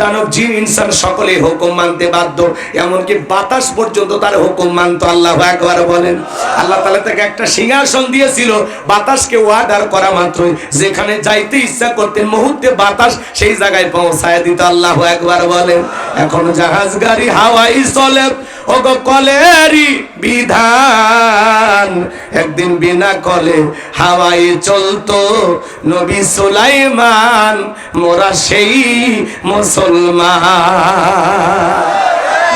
দানব জিন ইনসান সকলে হুকুম মানতে বাধ্য, এমনকি বাতাস পর্যন্ত তার হুকুম মানতো। আল্লাহু আকবার বলেন। আল্লাহ তাআলা তাকে একটা সিংহাসন দিয়েছিল, বাতাসকে অর্ডার করা মাত্রই যেখানে যাইতে ইচ্ছা করতেন মুহূর্তে বাতাস সেই জায়গায় পৌঁছায় দিত। আল্লাহু আকবার বলেন। এখন জাহাজ গাড়ি হাওয়াই চলে, ওগো কলেরই বিধান, একদিন বিনা কলে হাওয়াই চলতো নবী সুলাইমান, মোরা সেই মুসলমান।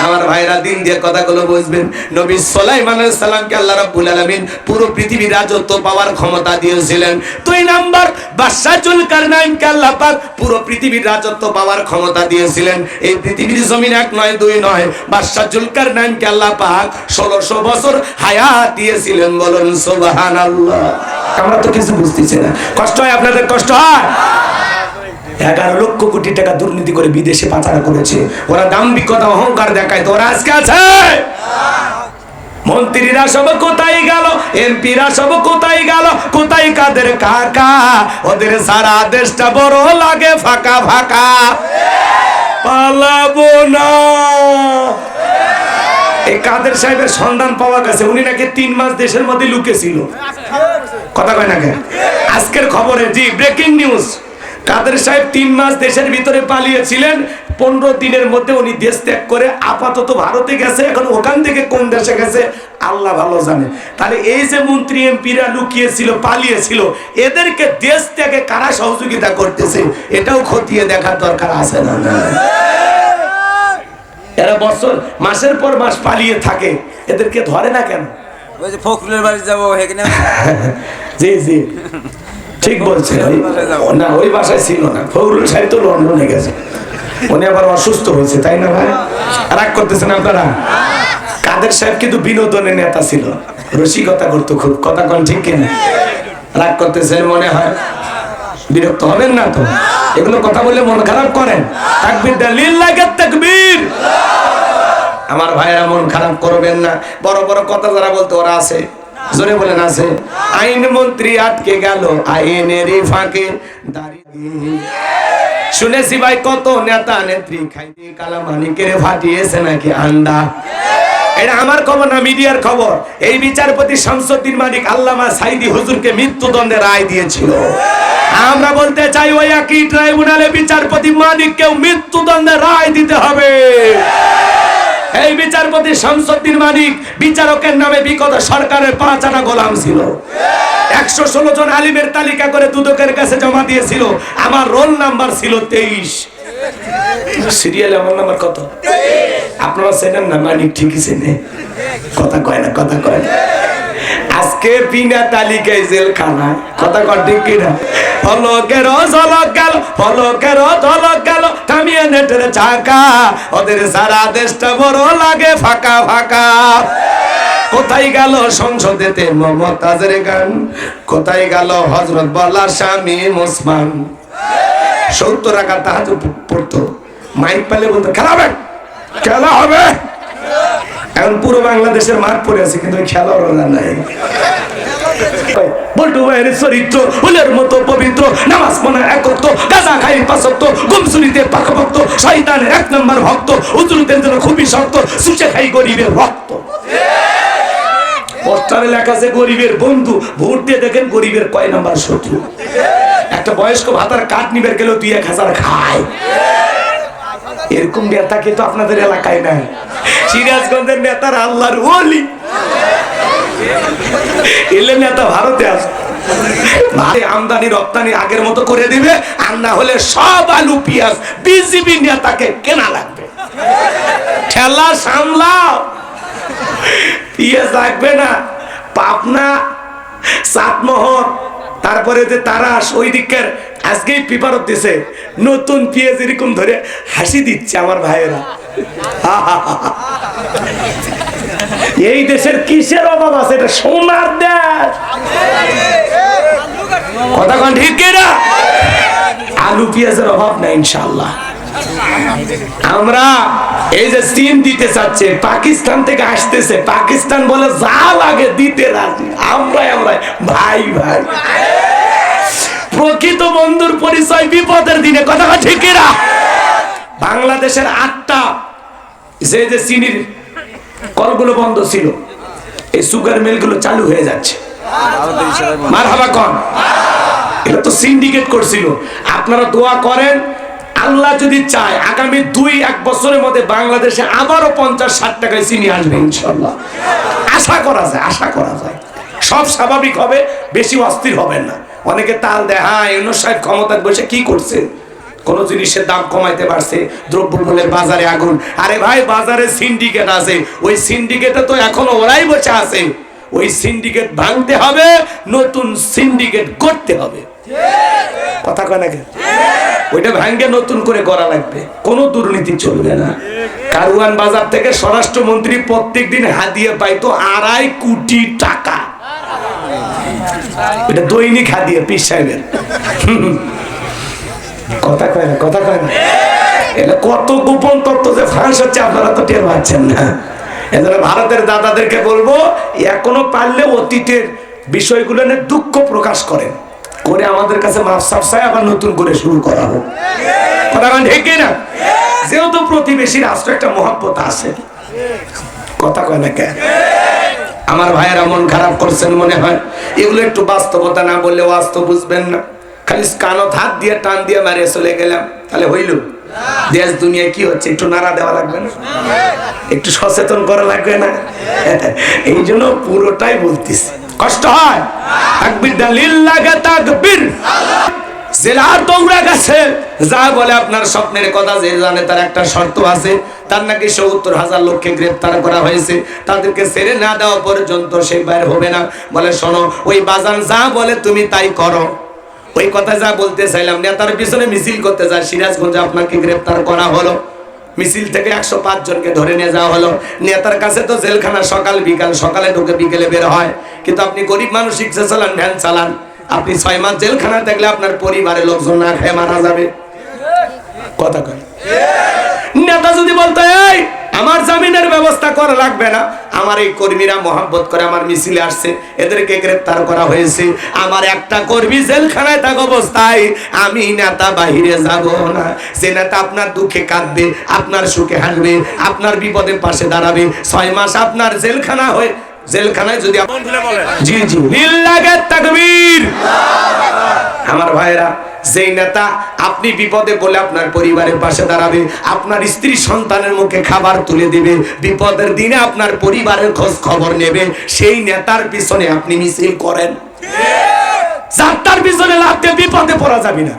আমার ভাইরা দিন দিয়ে কথাগুলো বুঝবেন। নবী সুলাইমান আলাইহিস সালামকে আল্লাহ রাব্বুল আলামিন পুরো পৃথিবীর রাজত্ব পাওয়ার ক্ষমতা দিয়েছিলেন। 2 নাম্বার বাদশা জুলকারনাইনকে আল্লাহ পাক পুরো পৃথিবীর রাজত্ব পাওয়ার ক্ষমতা দিয়েছিলেন। এই পৃথিবীর জমিন 1 নয় 2 নয়, বাদশা জুলকারনাইনকে আল্লাহ পাক 1600 বছর হায়াত দিয়েছিলেন। বলুন সুবহানাল্লাহ। আমরা তো কিছু বুঝতেছি না। কষ্ট হয় আপনাদের? কষ্ট হয়? 11 লক্ষ কোটি টাকা দুর্নীতি করে বিদেশে পাচার করেছে ওরা, দাম্ভিকতা অহংকার দেখায়। তো ওরা আজকে আছে? মন্ত্রীরা সব কোথায় গেল? এমপিরা সব কোথায় গেল? কোথায় কাদের কাকা? ওদের সারা দেশটা বড় লাগে ফাঁকা ফাঁকা। পালাবো না। এই কাদের সাহেবের সন্ধান পাওয়া গেছে, উনি নাকি 3 মাস দেশের মধ্যে লুকিয়েছিল। কথা কয় না কেন? আজকের খবরে, জি ব্রেকিং নিউজ, কাদের সাহেব 3 মাস দেশের ভিতরে পালিয়েছিলেন। 15 দিনের মধ্যে উনি দেশ ত্যাগ করে আপাতত ভারতে গেছে। এখন ওখান থেকে কোন দেশে গেছে আল্লাহ ভালো জানে। তাহলে এই যে মন্ত্রী এমপিরা লুকিয়েছিল, পালিয়েছিল, এদেরকে দেশ ত্যাগে কারা সহযোগিতা করতেছে এটাও খতিয়ে দেখার দরকার আছে না? এরা বছর মাসের পর মাস পালিয়ে থাকে, এদেরকে ধরে না কেন? ওই যে ফখরুলের বাড়ি যাবো এখানে। জি জি ঠিক বলছে। না ওই বাসায় ছিল না, ফখরুল সাহেব তো লন্ডনে গেছে, উনি আবার অসুস্থ হয়েছে, তাই না ভাই? রাগ করতেছেন আপনারা? কাদের সাহেব কিন্তু বিনোদনের নেতা ছিল, রসিকতা করতো খুব। কথা কোন ঠিক কিনা? রাগ করতেছেন মনে হয়? বিরক্ত হবেন না তো? এগুলো কথা বললে মন খারাপ করেন? তাকবীর দেন, লিল্লাহি তাকবীর। আমার ভাইরা মন খারাপ করবেন না। বড় বড় কথা যারা বলতে ওরা আছে, জোরে বলেন আছে। আইন মন্ত্রী আটকে গেল আইনেরই ফাঁকে দাঁড়িয়ে। শুনেছি ভাই কত নেতা নেত্রী খাইতে কালামানিকের ফাটিয়েছে নাকি আন্ডা। এটা আমার খবর না, মিডিয়ার খবর। এই বিচারপতি শামসুদ্দিন মালিক আল্লামা সাইদি হুজুরকে মৃত্যুদণ্ডের রায় দিয়েছিল। আমরা বলতে চাই ওই একই ট্রাইব্যুনালে বিচারপতি মালিককেও মৃত্যুদণ্ডের রায় দিতে হবে। এই বিচারপতি শামসুদ্দিন মালিক বিচারকের নামে বিগত সরকারের 5 আনা গোলাম ছিল। 116 জন আলিমের তালিকা করে দুদকের কাছে জমা দিয়েছিল। আমার রোল নাম্বার ছিল 23। সিরিয়ালে আমার নাম্বার কত? আপনারা চেনেন না? মালিক ঠিকই চেনে। কথা কয় না, কথা কয় না। আজকে বিনা তালিকায় জেলখানায়। কথা কয় ঠিক কিনা? ফলকের ঝলক গেল, ফলকের ঝলক গেল, থামিয়ে নেটের চাকা, ওদের সারা দেশটা বড় লাগে ফাঁকা ফাঁকা। কোথায় গেল সংসদেতে মমতাজের গান? কোথায় গেল হযরত বলা স্বামী ওসমান? 70 টাকা তাহাজ্জুদ পড়তো, মাইক পেলে বলতো খেলা হবে, খেলা হবে। এখন পুরো বাংলাদেশের মাঠ পড়ে আছে, কিন্তু খেলা ওরা নাই। বল্টু ভাইয়ের চরিত্র ফুলের মতো পবিত্র, নামাজ পড়া একত্র, গাঁজা খাই 5 ওয়াক্ত, গুমসুরিতে পাকভক্ত, শয়তানের 1 নম্বর ভক্ত, উজুরদের জন্য খুবই শক্ত, সুচে খাই গরিবের রক্ত। পোস্টারে লেখা আছে গরিবের বন্ধু, ভোট দিয়ে দেখেন গরিবের কয় নাম্বার শত্রু। একটা বয়স্ক ভাতার কাঠ নিবে গেলেও 2-1000 খায়। এরকম নেতা কিন্তু আপনাদের এলাকায় নাই। সিরাজগঞ্জের নেতার আল্লাহর ওলি, এলে নেতা ভারতে আছে, আমদানি রপ্তানি আগের মতো করে দিবে, আর না হলে সব আলু পেঁয়াজ বিজেপি নেতাকে কেনা লাগবে। ঠেলা সামলাও, পেঁয়াজ লাগবে না। পাবনা, চাটমোহর, তারপরে যে তারাস, ওই দিকের আজকেই পেপারত দিছে নতুন পেঁয়াজ এরকম ধরে হাসি দিচ্ছে আমার ভাইয়েরা। এই দেশের কিসের অভাব আছে? এটা সোনার দেশ। কথা কোন ঠিক কিনা? আলু পেঁয়াজের অভাব নাই ইনশাআল্লাহ। আমরা এই যে চীন দিতে চাচ্ছে, পাকিস্তান থেকে আসতেছে, পাকিস্তান বলে যা লাগে দিতে রাজি। আমরা ভাই ভাই। প্রকৃত বন্ধুর পরিচয় বিপদের দিনে। কথা ঠিক কিনা? বাংলাদেশের 8টা যে যে চিনির কলগুলো বন্ধ ছিল, এই সুগার মিলগুলো চালু হয়ে যাচ্ছে। মারহাবা কোন? এটা তো সিন্ডিকেট করছিল। আপনারা দোয়া করেন, আল্লাহ যদি চায় আগামী 2-1 বছরের মধ্যে বাংলাদেশে আবারও 50-60 টাকায় চিনি আসবে ইনশাআল্লাহ। আশা করা যায়, আশা করা যায়। সব স্বাভাবিক হবে, বেশি অস্থির হবেন না। অনেকে তাল দেয়, হ্যাঁ ইউনূস সাহেব ক্ষমতায় বসে কি করছে, কোন জিনিসের দাম কমাইতে পারছে, দ্রব্যমূল্যের বাজারে আগুন। আরে ভাই, বাজারে সিন্ডিকেট আছে, ওই সিন্ডিকেটে তো এখনো ওরাই বসে আছে। ওই সিন্ডিকেট ভাঙতে হবে, নতুন সিন্ডিকেট করতে হবে। কথা কয় নাকি? ওইটা ভাঙে নতুন করে করা লাগবে, কোনো দুর্নীতি চলবে না। কারওয়ান বাজার থেকে স্বরাষ্ট্রমন্ত্রী প্রত্যেকদিন হাদিয়া পাইতো 2.5 কোটি টাকা। এটা দৈনিক হাদিয়া পীর সাহেবের। কথা কয় না, কথা কয় না। এটা কত গোপন তত্ত্ব যে ফাঁস হচ্ছে আপনারা তো টের পাচ্ছেন না। এজন্য ভারতের দাদাদেরকে বলবো, এখনো পারলে অতীতের বিষয়গুলো নিয়ে দুঃখ প্রকাশ করেন, করে আমাদের কাছে মাফ সাফ চাই, আবার নতুন করে শুরু করা হোক। কথা কন ঠিক না? যেহেতু প্রতিবেশী রাষ্ট্র একটা মহব্বত আছে। কথা কয় না কেন? আমার ভাইয়েরা মন খারাপ করছেন মনে হয়। এগুলো একটু বাস্তবতা না বললে বাস্তব বুঝবেন না। খালি কানত হাত দিয়ে টান দিয়ে মারিয়ে চলে গেলাম, তাহলে হইল? দেশ দুনিয়ায় কি হচ্ছে একটু নাড়া দেওয়া লাগবে না? একটু সচেতন করা লাগবে না? এই জন্য পুরোটাই বলতেছি, কষ্ট হয়। তাকবীর দলিল লাগে, তাকবীর জেলার দৌড়া গেছে। যা বলে আপনার স্বপ্নের কথা, যে জানে তার একটা শর্ত আছে। তার নাকি ৭০,০০০ লোককে গ্রেফতার করা হয়েছে, তাদেরকে ছেড়ে না দেওয়া পর্যন্ত সে বাইর হবে না। বলে শোনো, ওই বাজান যা বলে তুমি তাই করো। ওই কথা যা বলতে চাইলাম, নেতার পিছনে মিছিল করতে যায় সিরাজগঞ্জে, আপনাকে গ্রেফতার করা হলো। মিছিল থেকে 105 জনকে ধরে নিয়ে যাওয়া হলো। নেতার কাছে তো জেলখানা সকাল বিকাল, সকালে ঢুকে বিকেলে বের হয়। কিন্তু আপনি গরিব মানুষ, রিক্সা চালান, ভ্যান চালান, আপনি 6 মাস জেলখানা থাকলে আপনার পরিবারের লোকজন না খেয়ে মারা যাবে। কথা কয়। নেতা যদি বলতো, এই আমার জামিনের ব্যবস্থা করা লাগবে না, আমার এই কর্মীরা মহব্বত করে আমার মিছিলে আসছে, এদেরকে গ্রেফতার করা হয়েছে, আমার একটা কর্মী জেলখানায় থাকা অবস্থায় আমি নেতা বাহিরে যাব না। যে নেতা আপনার দুঃখে কাঁদবে, আপনার সুখে হাসবে, আপনার বিপদে পাশে দাঁড়াবে, 6 মাস আপনার জেলখানা হয়ে, জেলখানায় যদি জি জি লিল্লাহে তাকবীর। আমার ভাইরা, যেই নেতা আপনি বিপদে বলে আপনার পরিবারের পাশে দাঁড়াবে, আপনার স্ত্রী সন্তানের মুখে খাবার তুলে দিবে, বিপদের দিনে আপনার পরিবারের খোঁজ খবর নেবে, সেই নেতার পিছনে আপনি মিছিল করেন। যাত্রার পিছনে লাগতে বিপদে পড়া যাবে না।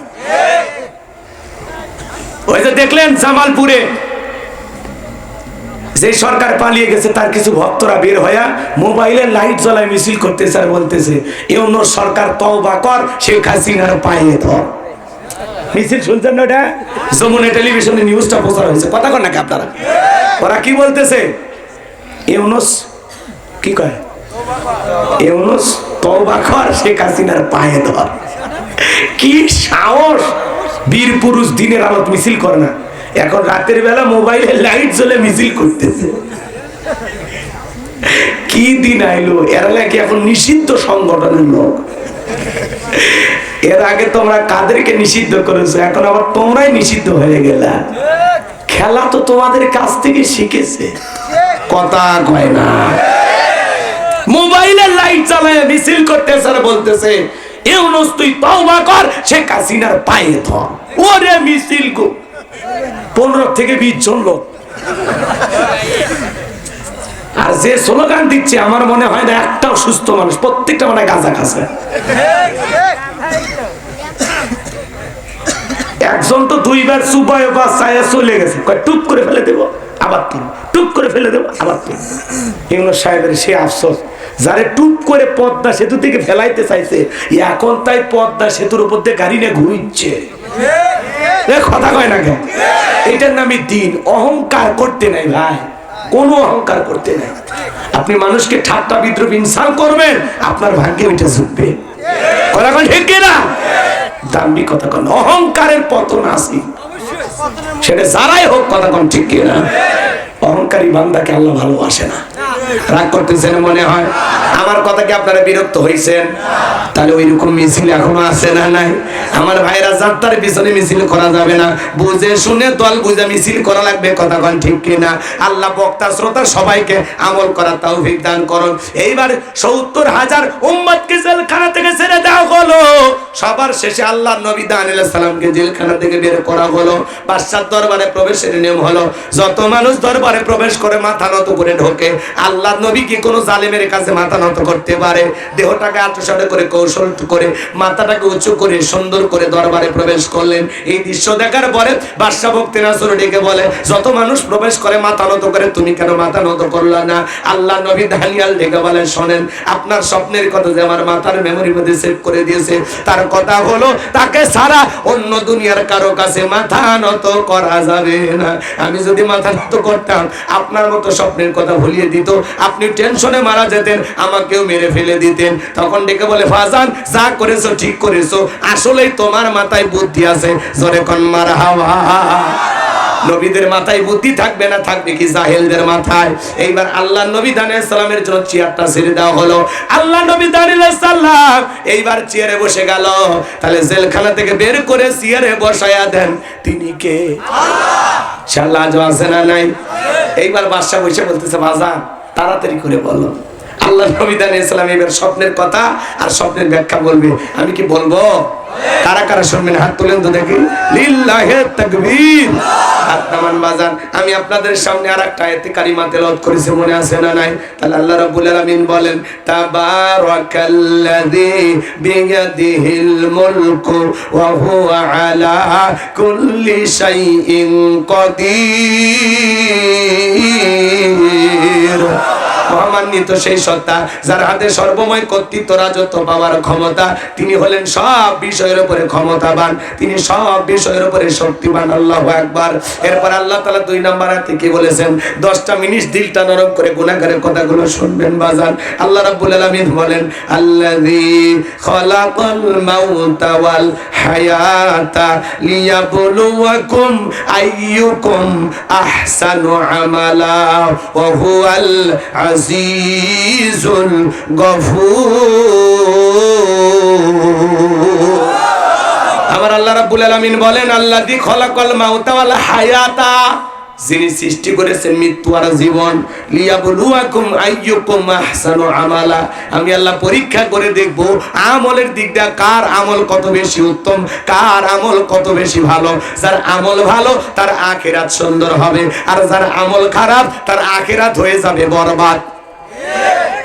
ওই যে দেখলেন জামালপুরে যে সরকার পালিয়ে গেছে, তার কিছু ভক্তরা বের হয়ে মোবাইলের লাইট জ্বলায় মিছিল করতেছে আর বলতেছে, ইউনূস সরকার তওবা কর, শেখ হাসিনার পায়ে ধর। মিছিল শুনছেন না? ওটা যমুনা টেলিভিশনে নিউজটা প্রচার হয়েছে। কথা কন নাকি আপনারা? ওরা কি বলতেছে? ইউনূস কি কয়? ইউনূস তওবা কর, শেখ হাসিনার পায়ে ধর। কি সাহস! বীর পুরুষ দিনের আলোত মিছিল করে না, এখন রাতের বেলা মোবাইলে লাইট জ্বলে মিছিল করতেছে। কি দিন আইলো! এরা নাকি এখন নিষিদ্ধ সংগঠনের লোক। এর আগে তোমরা কাদেরকে নিষিদ্ধ করেছো, এখন আবার তোমরাই নিষিদ্ধ হয়ে গেলা। খেলা তো তোমাদের কাছ থেকে শিখেছে। কথা কয় না? মোবাইলে লাইট জ্বালায় মিছিল করতেছে আর বলতেছে, ইউনূস তুই তওবা কর, শেখ হাসিনার পায়ে ধর। ওরে মিছিল গো, 15 থেকে 20 জন লোক। আর যে স্লোগান দিচ্ছে, আমার মনে হয় না একটাও সুস্থ মানুষ, প্রত্যেকটা মানে গাঁজা খাচ্ছে। একজন তো 2 বার সুবায় বা ছায়া চলে গেছে, টুপ করে ফেলে দেবো আবার তুল, টুপ করে ফেলে দেবো আবার তুল। ইউনূস সাহেবের সে আফসোস, যারে টুপ করে পদ্মা সেতু থেকে ফেলাইতে চাইছে, এখন তাই পদ্মা সেতুর উপর দিয়ে গাড়ি নিয়ে ঘুরছে। কথা কয় না কেন? এটার নামই দিন। অহংকার করতে নাই ভাই, কোনো অহংকার করতে নাই। আপনি মানুষকে ঠাট্টা বিদ্রুপ ইনসাল্ট করবেন, আপনার ভাগ্যে ওইটা ঝুঁকবে। কথা কন ঠিক কিনা? দাম্ভিক কথা কন, অহংকারের পতন আছে, সেটা যারাই হোক। কথা কন ঠিক কিনা? অহংকারী বান্দাকে আল্লাহ ভালোবাসে না। রাগ করতেছেন মনে হয়। আমার কথা কি আপনারা বিরক্ত হয়েছেন? তাহলে ওই রকম মিছিল এখনো আছে না নাই? আমার ভাইরা যাত্রার পিছনে মিছিল করা যাবে না, বুঝে শুনে দল বুঝে মিছিল করা লাগবে। কথা কোন ঠিক কিনা? আল্লাহ বক্তা শ্রোতা সবাইকে আমল করার তৌফিক দান করুন। এইবার 70,000 উম্মতকে জেলখানা থেকে ছেড়ে দেওয়া হলো। সবার শেষে আল্লাহর নবী দানিয়েল আলাইহিস সালামকে জেলখানা থেকে বের করা হলো। বাদশার দরবারে প্রবেশের নিয়ম হলো, যত মানুষ দরবারে প্রবেশ করে মাথা নত করে ঢোকে। আল্লাহর নবী কি কোনো জালেমের কাছে মাথা নত করতে পারে? দেহটাকে আটসাড়ে করে কৌশল করে মাথাটাকে উঁচু করে সুন্দর করে দরবারে প্রবেশ করলেন। এই দৃশ্য দেখার পরে বাদশা ভক্তি নাসর ডেকে বলে, যত মানুষ প্রবেশ করে মাথা নত করে, তুমি কেন মাথা নত করলা না? আল্লাহ নবী দানিয়েল ডেকে বলেন, শোনেন, আপনার স্বপ্নের কথা যে আমার মাথার মেমোরির মধ্যে সেভ করে দিয়েছে, তার কথা হলো তাকে ছাড়া অন্য দুনিয়ার কারো কাছে মাথা নত করা যাবে না। আমি যদি মাথা নত করতাম, আপনার মতো স্বপ্নের কথা ভুলিয়ে দিত, আপনি টেনশনে মারা যেতেন, আমাকেও মেরে ফেলে দিতেন। তখন ডেকে বলে, ফাজান, যা করেছো ঠিক করেছো, আসলেই তোমার মাথায় বুদ্ধি আছে। জোরে কোন মারহাবা। নবীদের মাথায় বুদ্ধি থাকবে না, থাকবে কি জাহেলদের মাথায়? এইবার আল্লাহ নবী দানিয়েল সালামের জন্য চেয়ারটা ছেড়ে দেওয়া হলো। আল্লাহ নবী দানিয়েল সালাম এইবার চেয়ারে বসে গেল। তাহলে জেলখানা থেকে বের করে চেয়ারে বসায়া দেন, তিনি কে? আল্লাহ। ইনশাআল্লাহ আজ আছে না নাই? এইবার বাদশা বসে বলতেছে, বাজান তাড়াতাড়ি করে বলো। আল্লাহ নবী দানিয়েল সালাম এবার স্বপ্নের কথা আর স্বপ্নের ব্যাখ্যা বলবে। আমি কি বলবো? কারা কারা শুনবেন? হাত তুলেন তো দেখি। লিল্লাহি তাকবীর। হাত নামান বাজান। আমি আপনাদের সামনে আরেকটা আয়াতে কারিমা তেলাওয়াত করেছি, মনে আছে না নাই? তাহলে আল্লাহ রাব্বুল আলামিন বলেন, তাবারাকাল্লাযী বিয়াদিহিল মুলকু ওয়া হুয়া আলা কুল্লি শাইইন কাদির। মহামান্বিত সেই সত্তা, যার হাতে সর্বময় কর্তৃত্ব, রাজত্ব পাওয়ার ক্ষমতা। তিনি হলেন সব বিষয়ের উপরে ক্ষমতাবান, তিনি সব বিষয়ের উপরে শক্তিবান। আল্লাহু আকবার। এরপর আল্লাহ তাআলা 2 নম্বর আয়াতে কি বলেছেন? 10টা মিনিট দিলটা নরম করে গুনাহগারের কথাগুলো শুনবেন বাজান। আল্লাহ রাব্বুল আলামিন বলেন, আল্লাযী খালাকাল মাউতা ওয়াল হায়াতা লিয়াবলুয়াকুম আইয়ুকুম আহসানু আমালা ওয়া হুয়াল আজিজুল গফুর। আমার আল্লাহ রাব্বুল আলামিন বলেন, আল্লাযী খালাকাল মাউতা ওয়াল হায়াতা, যিনি সৃষ্টি করেছেন মৃত্যু আর জীবন। লিয়াবলুয়াকুম আইয়ুকুম আহসানু আমালা, আমি আল্লাহ পরীক্ষা করে দেখব আমলের দিকটা কার আমল কত বেশি উত্তম, কার আমল কত বেশি ভালো। যার আমল ভালো তার আখিরাত সুন্দর হবে, আর যার আমল খারাপ তার আখিরাত হয়ে যাবে বরবাদ।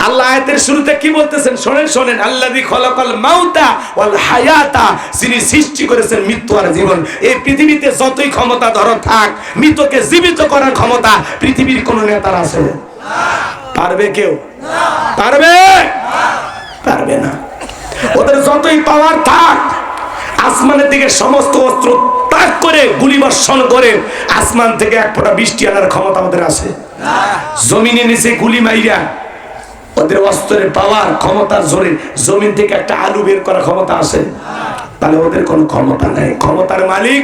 আল্লাহ আয়াতের শুরুতে কি বলতেছেন শোনেন, শোনেন। আল্লাযী খালাকাল মাউতা ওয়াল হায়াতা, যিনি সৃষ্টি করেছেন মৃত্যু আর জীবন। এই পৃথিবীতে যতই ক্ষমতা ধর থাক, মৃতকে জীবিত করার ক্ষমতা পৃথিবীর কোন নেতার আছে? পারবে কেউ? পারবে? পারবে না। ওদের যতই পাওয়ার থাক, আসমানের দিকে সমস্ত অস্ত্র তাক করে গুলি বর্ষণ করে আসমান থেকে এক ফোঁটা বৃষ্টি আনার ক্ষমতা ওদের আছে? জমিনের নিচে গুলি মাইরা ওদের অস্ত্রের পাওয়ার ক্ষমতার জোরে জমিন থেকে একটা আলু বের করার ক্ষমতা আছে? তাহলে ওদের কোনো ক্ষমতা নাই। ক্ষমতার মালিক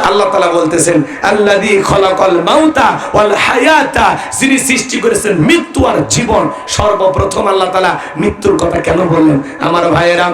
আল্লাহ তাআলা বলতেছেন, আল্লাযী খালাকাল মাউতা ওয়াল হায়াতা, যিনি সৃষ্টি করেছেন মৃত্যু আর জীবন। সর্বপ্রথম আল্লাহ তাআলা মৃত্যুর কথা কেন বললেন আমার ভাইয়েরা?